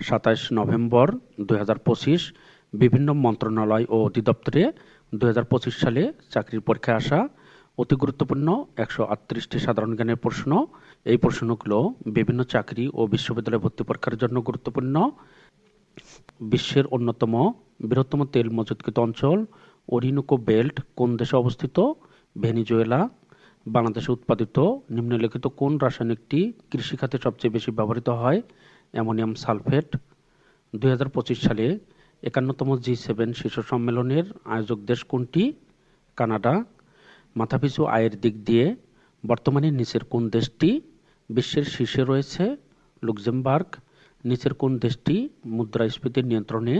27 November 2025 বিভিন্ন মন্ত্রণালয় ও অধিদপ্তরে 2025 সালে চাকরির পরীক্ষায় আসা অতি গুরুত্বপূর্ণ 138টি সাধারণ জ্ঞানের প্রশ্ন। এই প্রশ্নগুলো বিভিন্ন চাকরি ও বিশ্ববিদ্যালয় ভর্তি পরীক্ষার জন্য গুরুত্বপূর্ণ। বিশ্বের অন্যতম বৃহত্তম তেল মজুতকৃত অঞ্চল ওরিনোকো বেল্ট কোন দেশে অবস্থিত? ভেনেজুয়েলা। বাংলাদেশে উৎপাদিত নিম্নলিখিত কোন রাসায়নিকটি কৃষিখাতে সবচেয়ে বেশি ব্যবহৃত হয়? Ammonium sulphate. 2025 সালে 51তম G7 শীর্ষ সম্মেলনের আয়োজক দেশ কোনটি? কানাডা। মাথাপিছু আয়ের দিক দিয়ে বর্তমানে নিচের কোন দেশটি বিশ্বের শীর্ষে রয়েছে? লুক্সেমবার্গ। নিচের কোন দেশটি মুদ্রাস্ফীতির নিয়ন্ত্রণে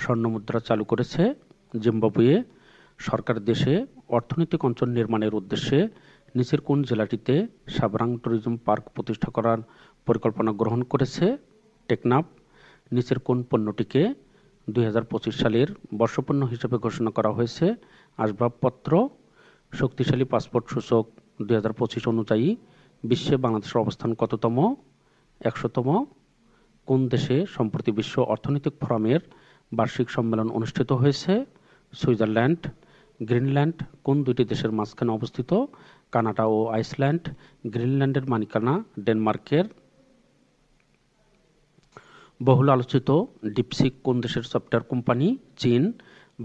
স্বর্ণমুদ্রা চালু করেছে? জিম্বাবুয়ে। সরকার দেশে অর্থনৈতিক অঞ্চল নির্মাণের উদ্দেশ্যে নিচের কোন জেলাটিতে সাবরাং ট্যুরিজম পার্ক প্রতিষ্ঠা করার পরিকল্পনা গ্রহণ করেছে? টেকনাফ। নিচের কোন পণ্যটিকে 2025 সালের বর্ষপণ্য হিসেবে ঘোষণা করা হয়েছে? আসবাবপত্র। শক্তিশালী পাসপোর্ট সূচক 2025 অনুযায়ী বিশ্বে বাংলাদেশের অবস্থান কততম? 100তম। কোন দেশে সম্প্রতি বিশ্ব অর্থনৈতিক ফোরামের বার্ষিক সম্মেলন অনুষ্ঠিত হয়েছে? সুইজারল্যান্ড। গ্রিনল্যান্ড কোন দুইটি দেশের মাঝখানে অবস্থিত? কানাডা ও আইসল্যান্ড। গ্রিনল্যান্ডের মালিকানা ডেনমার্কের। বহুল আলোচিত ডিপসিক কোন দেশের সফটওয়্যার কোম্পানি? চীন।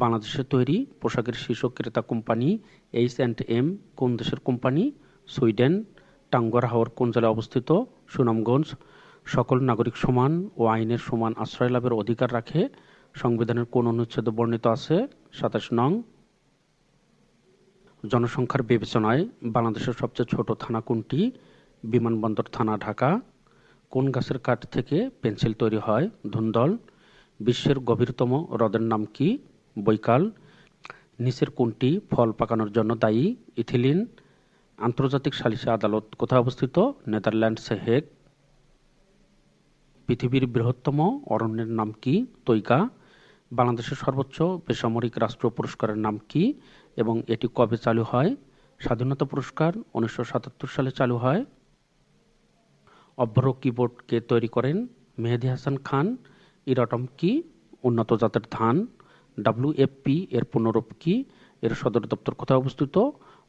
বাংলাদেশে তৈরি পোশাকের শীর্ষ ক্রেতা কোম্পানি H&M কোন দেশের কোম্পানি? সুইডেন। টাঙ্গুয়ার হাওর কোন জেলায় অবস্থিত? সুনামগঞ্জ। সকল নাগরিক সমান ও আইনের সমান আশ্রয় লাভের অধিকার রাখে সংবিধানের কোন অনুচ্ছেদে বর্ণিত আছে? 27 নং। জনসংখ্যার বিবেচনায় বাংলাদেশের সবচেয়ে ছোট থানা কোনটি? বিমানবন্দর থানা, ঢাকা। কোন গাছের কাঠ থেকে পেন্সিল তৈরি হয়? ধুন্দল। বিশ্বের গভীরতম হ্রদের নাম কি? বৈকাল। নিচের কোনটি ফল পাকানোর জন্য দায়ী? ইথিলিন। আন্তর্জাতিক সালিসি আদালত কোথায় অবস্থিত? নেদারল্যান্ডসে, হেগ। পৃথিবীর বৃহত্তম অরণ্যের নাম কি? তৈগা। বাংলাদেশের সর্বোচ্চ বেসামরিক রাষ্ট্রীয় পুরস্কারের নাম কি এবং এটি কবে চালু হয়? স্বাধীনতা পুরস্কার 1977 সালে চালু হয়। অভ্র কিবোর্ড কে তৈরি করেন? মেহেদী হাসান খান। ইরাটম কি? উন্নত জাতের ধান। WFP এর পুনরূপ কি? এর সদর দপ্তর কোথায় অবস্থিত?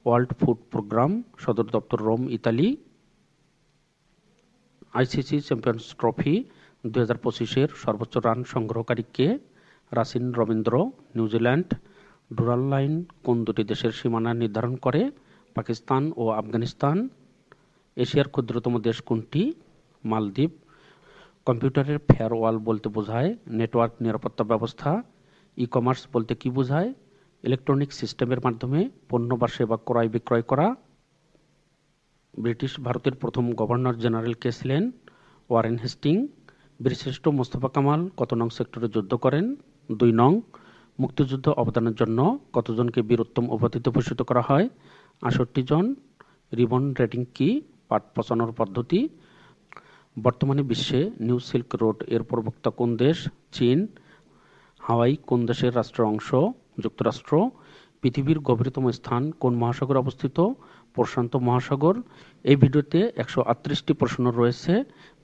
World food programme. সদর দপ্তর Rome, Italy. ICC champions trophy 2025-এর সর্বোচ্চ রান সংগ্রহকারী কে? Rachin Ravindra, New Zealand. Durand Line কোন দুটি দেশের সীমানা নির্ধারণ করে? পাকিস্তান ও আফগানিস্তান। এশিয়ার ক্ষুদ্রতম দেশ কোনটি? মালদ্বীপ। কম্পিউটারের ফায়ারওয়াল বলতে বোঝায় নেটওয়ার্ক নিরাপত্তা ব্যবস্থা। ই-কমার্স বলতে কি বোঝায়? ইলেকট্রনিক সিস্টেমের মাধ্যমে পণ্য বা সেবা ক্রয় বিক্রয় করা। ব্রিটিশ ভারতের প্রথম গভর্নর জেনারেল কে ছিলেন? Warren Hastings. বীরশ্রেষ্ঠ মোস্তফা কামাল কত নং সেক্টরে যুদ্ধ করেন? 2 নং। মুক্তিযুদ্ধ অবদানের জন্য কতজনকে বীরোত্তম উপাধিতে ভূষিত করা হয়? 68 জন। রিবন রেটিং কি? পাট পচানোর পদ্ধতি। বর্তমানে বিশ্বে নিউ সিল্ক রোড এর প্রবক্তা কোন দেশ? চীন। হাওয়াই কোন দেশের রাষ্ট্রের অংশ? যুক্তরাষ্ট্র। পৃথিবীর গভীরতম স্থান কোন মহাসাগরে অবস্থিত? প্রশান্ত মহাসাগর। এই ভিডিওতে 138টি প্রশ্ন রয়েছে।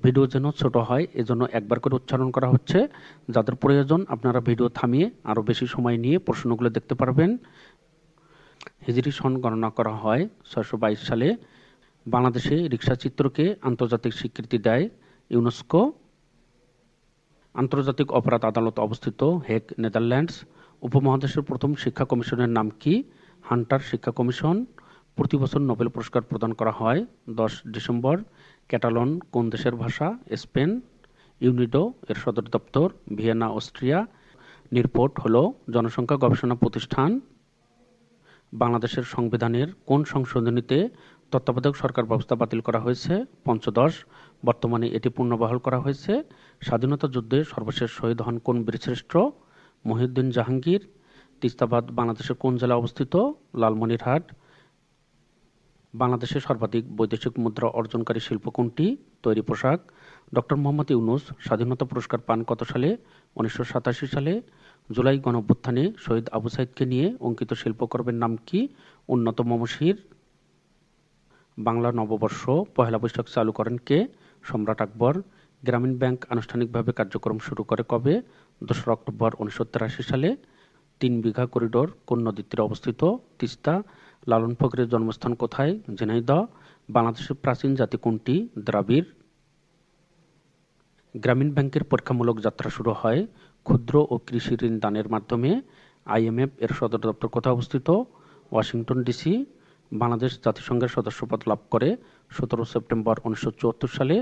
ভিডিও যেন ছোট হয় এজন্য একবার করে উচ্চারণ করা হচ্ছে। যাদের প্রয়োজন আপনারা ভিডিও থামিয়ে আরও বেশি সময় নিয়ে প্রশ্নগুলো দেখতে পারবেন। হিজরি সন গণনা করা হয় 622 সালে। বাংলাদেশে রিকশা চিত্রকে আন্তর্জাতিক স্বীকৃতি দেয় ইউনেস্কো। আন্তর্জাতিক অপরাধ আদালত অবস্থিত হেগ, নেদারল্যান্ডস। উপমহাদেশের প্রথম শিক্ষা কমিশনের নাম কি? হান্টার শিক্ষা কমিশন। প্রতি বছর নোবেল পুরস্কার প্রদান করা হয় 10 ডিসেম্বর। ক্যাটালন কোন দেশের ভাষা? স্পেন। ইউনিডো এর সদর দপ্তর ভিয়েনা, অস্ট্রিয়া। নিরপোর্ট হল জনসংখ্যা গবেষণা প্রতিষ্ঠান। বাংলাদেশের সংবিধানের কোন সংশোধনীতে তত্ত্বাবধায়ক সরকার ব্যবস্থা বাতিল করা হয়েছে? পঞ্চদশ। বর্তমানে এটি পুনর্বহাল করা হয়েছে। স্বাধীনতা যুদ্ধে সর্বশেষ শহীদ হন কোন বীরশ্রেষ্ঠ? মহিউদ্দিন জাহাঙ্গীর। তিস্তাবাদ বাংলাদেশের কোন জেলায় অবস্থিত? লালমনিরহাট। বাংলাদেশের সর্বাধিক বৈদেশিক মুদ্রা অর্জনকারী শিল্প কোনটি? তৈরি পোশাক। ডক্টর মোহাম্মদ ইউনূস স্বাধীনতা পুরস্কার পান কত সালে? 1987 সালে। জুলাই গণঅভ্যুত্থানে শহীদ আবু সাইদকে নিয়ে অঙ্কিত শিল্পকর্মের নাম কি? উন্নত মমশির। বাংলা নববর্ষ পহেলা বৈশাখ চালু করেন কে? সম্রাট আকবর। গ্রামীণ ব্যাংক আনুষ্ঠানিকভাবে কার্যক্রম শুরু করে কবে? 2 অক্টোবর 1983 সালে। 3 বিঘা করিডোর কোন নদীর তীরে অবস্থিত? তিস্তা। লালন ফকিরের জন্মস্থান কোথায়? ঝিনাইদহ। বাংলাদেশের প্রাচীন জাতি কোনটি? দ্রাবিড়। গ্রামীণ ব্যাংকের পরীক্ষামূলক যাত্রা শুরু হয় ক্ষুদ্র ও কৃষি ঋণ দানের মাধ্যমে। IMF এর সদর দপ্তর কোথায় অবস্থিত? Washington DC. বাংলাদেশ জাতিসংঘের সদস্যপদ লাভ করে 17 সেপ্টেম্বর 1974 সালে।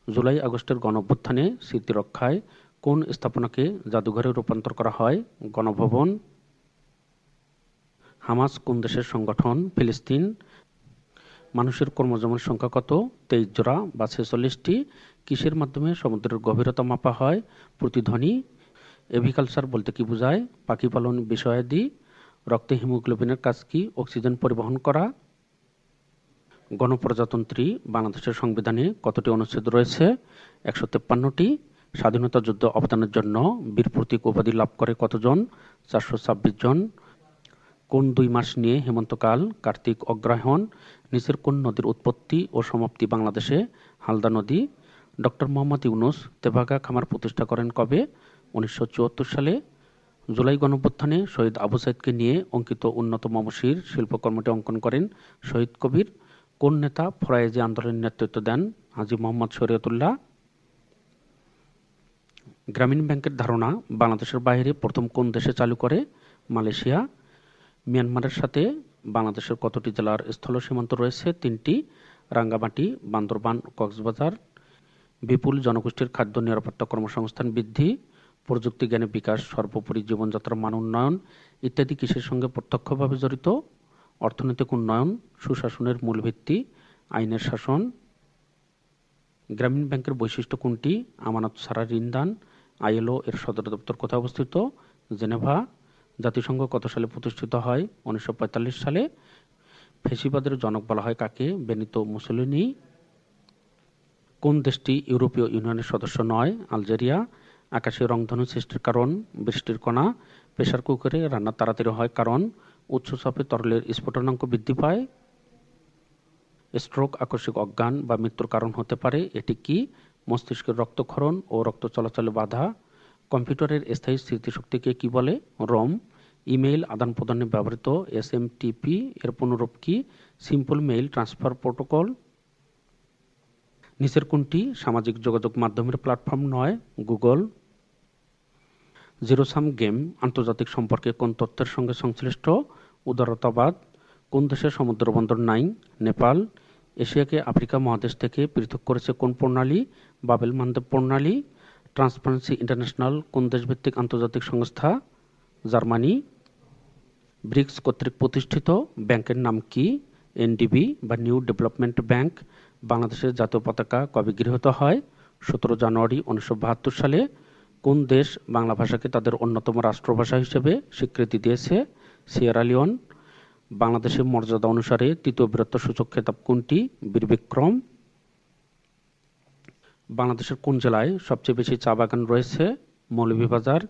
জুলাই আগস্টের গণঅভ্যুত্থানে স্মৃতি রক্ষায় কোন স্থাপনাকে জাদুঘরে রূপান্তর করা হয়? গণভবন। হামাস কোন দেশের সংগঠন? ফিলিস্তিন। মানুষের কর্মজীবনের সংখ্যা কত? 23 জোড়া বা 46টি। কিসের মাধ্যমে সমুদ্রের গভীরতা মাপা হয়? প্রতিধ্বনি। এভিকালচার বলতে কি বোঝায়? পাখি পালন বিষয়াদি। রক্তে হিমোগ্লোবিনের কাজ কি? অক্সিজেন পরিবহন করা। গণপ্রজাতন্ত্রী বাংলাদেশের সংবিধানে কতটি অনুচ্ছেদ রয়েছে? 153টি। স্বাধীনতা যুদ্ধে অবদানের জন্য বীর প্রতীক উপাধি লাভ করে কতজন? 426 জন। কোন 2 মাস নিয়ে হেমন্তকাল? কার্তিক অগ্রহায়ণ। নিচের কোন নদীর উৎপত্তি ও সমাপ্তি বাংলাদেশে? হালদা নদী। ডক্টর মোহাম্মদ ইউনূস তেভাগা খামার প্রতিষ্ঠা করেন কবে? 1974 সালে। জুলাই গণঅভ্যুত্থানে শহীদ আবু সাইদকে নিয়ে অঙ্কিত উন্নত মমশির শিল্পকর্মটি অঙ্কন করেন শহীদ কবির। কোন নেতা ফরায়েজি আন্দোলনের নেতৃত্ব দেন? হাজী মোহাম্মদ শরীয়তুল্লাহ। গ্রামীণ ব্যাংকের ধারণা বাংলাদেশের বাইরে প্রথম কোন দেশে চালু করে? মালয়েশিয়া। মিয়ানমারের সাথে বাংলাদেশের কতটি জেলার স্থল সীমান্ত রয়েছে? 3টি। রাঙ্গামাটি, বান্দরবান, কক্সবাজার। বিপুল জনগোষ্ঠীর খাদ্য নিরাপত্তা কর্মসংস্থান বৃদ্ধি, প্রযুক্তি জ্ঞানে বিকাশ, সর্বোপরি জীবনযাত্রার মান উন্নয়ন ইত্যাদি কিসের সঙ্গে প্রত্যক্ষভাবে জড়িত? অর্থনৈতিক উন্নয়ন। সুশাসনের মূল ভিত্তি আইনের শাসন। গ্রামীণ ব্যাংকের বৈশিষ্ট্য কোনটি? আমানত ছাড়া ঋণ দান। ILO এর সদর দপ্তর কোথায় অবস্থিত? জেনেভা। জাতিসংঘ কত সালে প্রতিষ্ঠিত হয়? 1945 সালে। ফ্যাসিবাদের জনক বলা হয় কাকে? Benito Mussolini. কোন দেশটি ইউরোপীয় ইউনিয়নের সদস্য নয়? আলজেরিয়া। আকাশে রংধনু সৃষ্টির কারণ? বৃষ্টির কণা। প্রেসার কুকারে রান্না তাড়াতাড়ি হয় কারণ? উচ্চ চাপে তরলের স্ফুটনাঙ্ক বৃদ্ধি পায়। স্ট্রোক আকস্মিক অজ্ঞান বা মৃত্যুর কারণ হতে পারে। এটি কি? মস্তিষ্কের রক্তক্ষরণ ও রক্ত চলাচলে বাধা। কম্পিউটারের স্থায়ী স্মৃতিশক্তিকে কি বলে? রোম। ইমেইল আদান প্রদানে ব্যবহৃত SMTP এর পুনরূপ কি? Simple mail transfer protocol. নিচের কোনটি সামাজিক যোগাযোগ মাধ্যমের প্ল্যাটফর্ম নয়? গুগল। জিরো সাম গেম আন্তর্জাতিক সম্পর্কে কোন তথ্যের সঙ্গে সংশ্লিষ্ট? উদারতাবাদ। কোন দেশের সমুদ্র বন্দর নাই? নেপাল। এশিয়াকে আফ্রিকা মহাদেশ থেকে পৃথক করেছে কোন প্রণালী? বাবেল মানদেব প্রণালী। ট্রান্সপারেন্সি ইন্টারন্যাশনাল কোন দেশভিত্তিক আন্তর্জাতিক সংস্থা? জার্মানি। ব্রিক্স কর্তৃক প্রতিষ্ঠিত ব্যাংকের নাম কি? NDB বা নিউ ডেভেলপমেন্ট ব্যাংক। বাংলাদেশের জাতীয় পতাকা কবে গৃহীত হয়? 17 জানুয়ারি 1972 সালে। কোন দেশ বাংলা ভাষাকে তাদের অন্যতম রাষ্ট্রভাষা হিসেবে স্বীকৃতি দিয়েছে? Sierra Leone. বাংলাদেশের মর্যাদা অনুসারে তৃতীয় বীরত্ব সূচক খেতাব কোনটি? বীর বিক্রম। বাংলাদেশের কোন জেলায় সবচেয়ে বেশি চা বাগান রয়েছে? মৌলভীবাজার।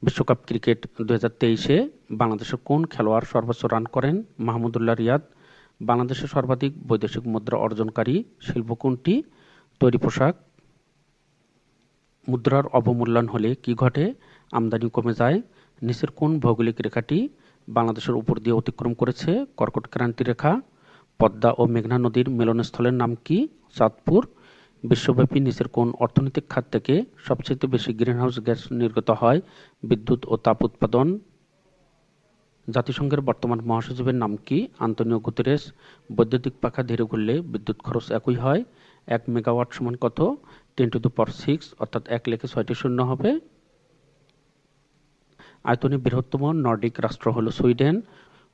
বিশ্বকাপ ক্রিকেট 2023-এ বাংলাদেশের কোন খেলোয়াড় সর্বোচ্চ রান করেন? মাহমুদুল্লাহ রিয়াদ। বাংলাদেশের সর্বাধিক বৈদেশিক মুদ্রা অর্জনকারী শিল্প কোনটি? তৈরি পোশাক। মুদ্রার অবমূল্যায়ন হলে কি ঘটে? আমদানি কমে যায়। নিচের কোন ভৌগোলিক রেখাটি বাংলাদেশের উপর দিয়ে অতিক্রম করেছে? কর্কট ক্রান্তি রেখা। পদ্মা ও মেঘনা নদীর মিলনস্থলের নাম কি? চাঁদপুর। বিশ্বব্যাপী নিচের কোন অর্থনৈতিক খাত থেকে সবচেয়ে বেশি গ্রিনহাউস গ্যাস নির্গত হয়? বিদ্যুৎ ও তাপ উৎপাদন। জাতিসংঘের বর্তমান মহাসচিবের নাম কি? Antonio Guterres. বৈদ্যুতিক পাখা ধীরে ঘুরলে বিদ্যুৎ খরচ একই হয়। 1 মেগাওয়াট সমান কত? 10⁶, অর্থাৎ 1 লিখে 6টি শূন্য হবে। আয়তনে বৃহত্তম নর্ডিক রাষ্ট্র হল সুইডেন।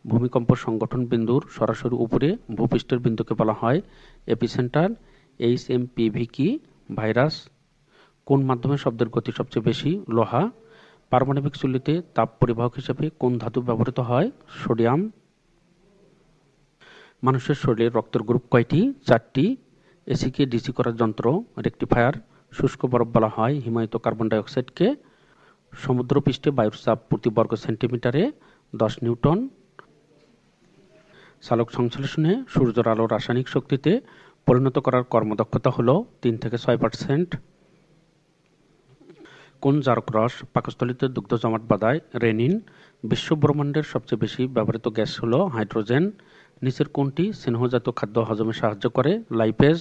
ভূমিকম্প সংগঠন বিন্দুর সরাসরি উপরে ভূপৃষ্ঠের বিন্দুকে বলা হয় এপিসেন্টার। HMPV কি? ভাইরাস। কোন মাধ্যমে শব্দের গতি সবচেয়ে বেশি? লোহা। পারমাণবিক চুল্লিতে তাপ পরিবাহক হিসেবে কোন ধাতু ব্যবহৃত হয়? সোডিয়াম। মানুষের শরীরে রক্তের গ্রুপ কয়টি? 4টি। এসিকে ডিসি করার যন্ত্র রেকটিফায়ার। শুষ্ক বরফ বলা হয় হিমায়িত কার্বন ডাইঅক্সাইডকে। সমুদ্রপৃষ্ঠে বায়ুর চাপ প্রতি বর্গ সেন্টিমিটারে 10 নিউটন। চালক সংশ্লেষণে সূর্যের আলো রাসায়নিক শক্তিতে পরিণত করার কর্মদক্ষতা হল 3 থেকে 6%। কোন জারক রস পাকস্থলীতে দুগ্ধ জমাট বাঁধায়? রেনিন। বিশ্ব ব্রহ্মাণ্ডের সবচেয়ে বেশি ব্যবহৃত গ্যাস হল হাইড্রোজেন। নিচের কোনটি স্নেহজাতীয় খাদ্য হজমে সাহায্য করে? লাইপেজ।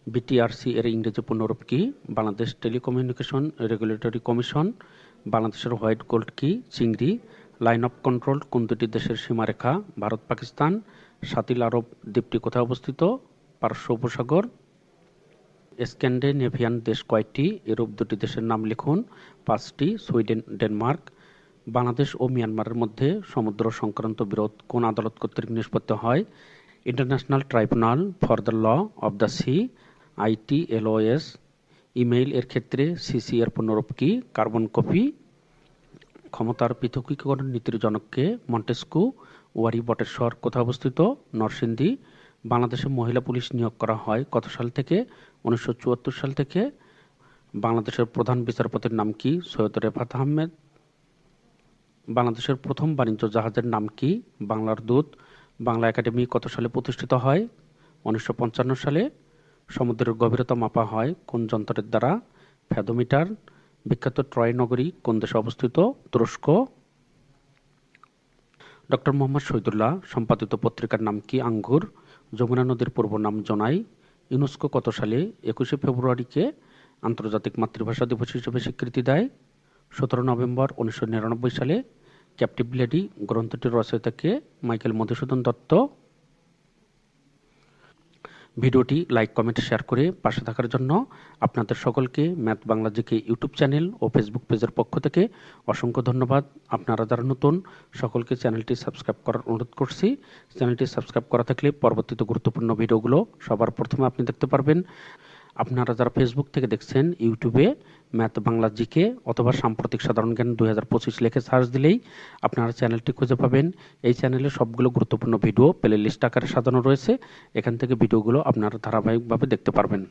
বিটিআরসি এর ইংরেজি পূর্ণরূপ কি? Bangladesh telecommunication regulatory commission. বাংলাদেশের হোয়াইট গোল্ড কি? চিংড়ি। লাইন অফ কন্ট্রোল কোন দুটি দেশের সীমারেখা? ভারত পাকিস্তান। সাতিল আরব দ্বীপটি কোথায় অবস্থিত? পারস্য উপসাগর। স্ক্যান্ডিনেভিয়ান দেশ কয়টি? এরূপ দুটি দেশের নাম লিখুন। 5টি। Sweden, Denmark. বাংলাদেশ ও মিয়ানমারের মধ্যে সমুদ্র সংক্রান্ত বিরোধ কোন আদালত কর্তৃক নিষ্পত্তি হয়? International tribunal for the law of the sea, ITLOS। Email এর ক্ষেত্রে সিসি এর পূর্ণরূপ কি? Carbon copy. ক্ষমতার পৃথকীকরণ নীতির জনককে? মন্টেস্কু। ওয়ারী বটেশ্বর কোথায় অবস্থিত? নরসিংদী। বাংলাদেশে মহিলা পুলিশ নিয়োগ করা হয় কত সাল থেকে? 1974 সাল থেকে। বাংলাদেশের প্রধান বিচারপতির নাম কি? সৈয়দ রেফাত আহমেদ। বাংলাদেশের প্রথম বাণিজ্য জাহাজের নাম কি? বাংলার দূত। বাংলা একাডেমি কত সালে প্রতিষ্ঠিত হয়? 1955 সালে। সমুদ্রের গভীরতা মাপা হয় কোন যন্ত্রের দ্বারা? ফ্যাদোমিটার। বিখ্যাত ট্রয় নগরী কোন দেশে অবস্থিত? তুরস্ক। ডক্টর মোহাম্মদ শহীদুল্লাহ সম্পাদিত পত্রিকার নাম কি? আঙ্গুর। যমুনা নদীর পূর্ব নাম জোনাই। ইউনেস্কো কত সালে 21শে ফেব্রুয়ারিকে আন্তর্জাতিক মাতৃভাষা দিবস হিসেবে স্বীকৃতি দেয়? 17 নভেম্বর 1999 সালে। ক্যাপটিভ লেডি গ্রন্থটির রচয়িতা কে? মাইকেল মধুসূদন দত্ত। ভিডিওটি লাইক, কমেন্ট, শেয়ার করে পাশে থাকার জন্য আপনাদের সকলকে math Bangla GK YouTube channel ও ফেসবুক পেজের পক্ষ থেকে অসংখ্য ধন্যবাদ। আপনারা যারা নতুন সকলকে চ্যানেলটি সাবস্ক্রাইব করার অনুরোধ করছি। চ্যানেলটি সাবস্ক্রাইব করা থাকলে পরবর্তীতে গুরুত্বপূর্ণ ভিডিওগুলো সবার প্রথমে আপনি দেখতে পারবেন। আপনারা যারা ফেসবুক থেকে দেখছেন, ইউটিউবে ম্যাথ বাংলা জিকে অথবা সাম্প্রতিক সাধারণ জ্ঞান 2025 লিখে সার্চ দিলেই আপনারা চ্যানেলটি খুঁজে পাবেন। এই চ্যানেলে সবগুলো গুরুত্বপূর্ণ ভিডিও প্লে লিস্ট আকারে সাজানো রয়েছে। এখান থেকে ভিডিওগুলো আপনারা ধারাবাহিকভাবে দেখতে পারবেন।